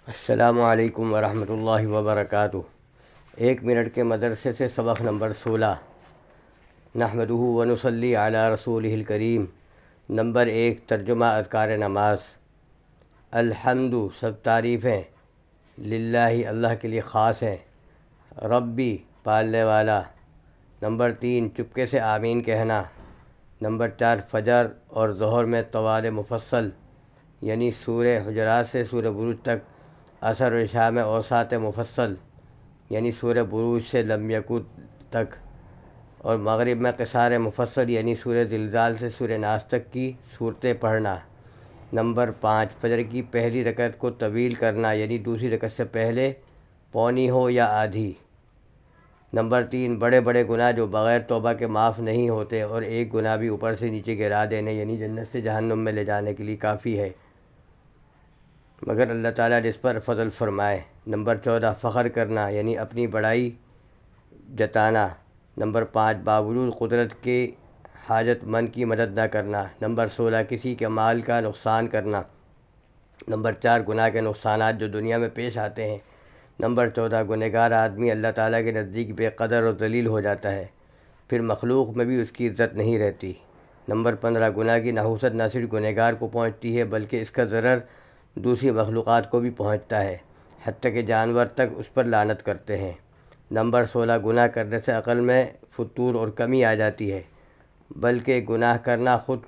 السلام علیکم ورحمۃ اللہ وبرکاتہ۔ 1 منٹ کے مدرسے سے سبق نمبر 16۔ نحمدہ ونصلی علی رسولہ الکریم۔ نمبر 1، ترجمہ اذکار نماز۔ الحمد، سب تعریفیں، للہ، اللہ کے لیے خاص ہیں، ربی، پالنے والا۔ نمبر 3، چپکے سے آمین کہنا۔ نمبر 4، فجر اور ظہر میں طوال مفصل، یعنی سورہ حجرات سے سورہ بروج تک، عصر و عشاء میں اوساط مفصل، یعنی سورہ بروج سے لم یکن تک، اور مغرب میں قصار مفصل، یعنی سورہ زلزال سے سورہ ناس تک کی صورتیں پڑھنا۔ نمبر 5، فجر کی پہلی رکعت کو طویل کرنا، یعنی دوسری رکعت سے پہلے پونی ہو یا آدھی۔ نمبر 3، بڑے بڑے گناہ جو بغیر توبہ کے معاف نہیں ہوتے، اور ایک گناہ بھی اوپر سے نیچے گرا دینے، یعنی جنت سے جہنم میں لے جانے کے لیے کافی ہے، مگر اللہ تعالیٰ جس پر فضل فرمائے۔ نمبر 14، فخر کرنا، یعنی اپنی بڑائی جتانا۔ نمبر 5، باوجود قدرت کے حاجت مند کی مدد نہ کرنا۔ نمبر 16، کسی کے مال کا نقصان کرنا۔ نمبر 4، گناہ کے نقصانات جو دنیا میں پیش آتے ہیں۔ نمبر 14، گنہگار آدمی اللہ تعالیٰ کے نزدیک بے قدر اور ذلیل ہو جاتا ہے، پھر مخلوق میں بھی اس کی عزت نہیں رہتی۔ نمبر 15، گناہ کی نحوست نہ صرف گنہگار کو پہنچتی ہے بلکہ اس کا ضرر دوسری مخلوقات کو بھی پہنچتا ہے، حتیٰ کہ جانور تک اس پر لعنت کرتے ہیں۔ نمبر 16، گناہ کرنے سے عقل میں فتور اور کمی آ جاتی ہے، بلکہ گناہ کرنا خود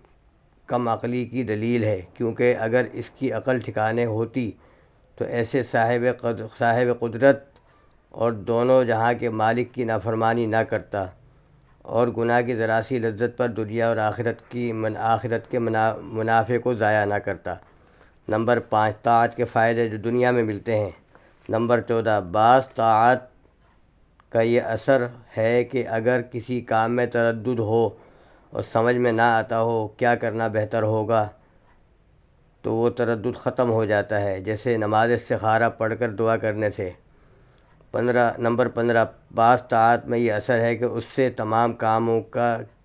کم عقلی کی دلیل ہے، کیونکہ اگر اس کی عقل ٹھکانے ہوتی تو ایسے صاحب قدرت اور دونوں جہاں کے مالک کی نافرمانی نہ کرتا، اور گناہ کی ذرا سی لذت پر دنیا اور آخرت کے منافع کو ضائع نہ کرتا۔ نمبر 5، طاعت کے فائدے جو دنیا میں ملتے ہیں۔ نمبر 14، بعض طاعت کا یہ اثر ہے کہ اگر کسی کام میں تردد ہو اور سمجھ میں نہ آتا ہو کیا کرنا بہتر ہوگا تو وہ تردد ختم ہو جاتا ہے، جیسے نماز استخارہ پڑھ کر دعا کرنے سے۔ نمبر 15، بعض طاعت میں یہ اثر ہے کہ اس سے تمام کاموں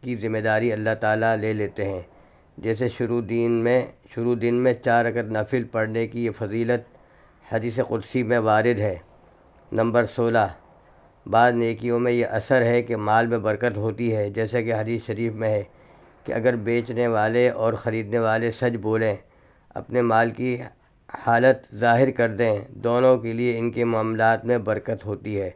کی ذمہ داری اللہ تعالیٰ لے لیتے ہیں، جیسے شروع دن میں 4 رکعت نفل پڑھنے کی یہ فضیلت حدیث قدسی میں وارد ہے۔ نمبر 16، بعض نیکیوں میں یہ اثر ہے کہ مال میں برکت ہوتی ہے، جیسا کہ حدیث شریف میں ہے کہ اگر بیچنے والے اور خریدنے والے سچ بولیں، اپنے مال کی حالت ظاہر کر دیں، دونوں کے لیے ان کے معاملات میں برکت ہوتی ہے۔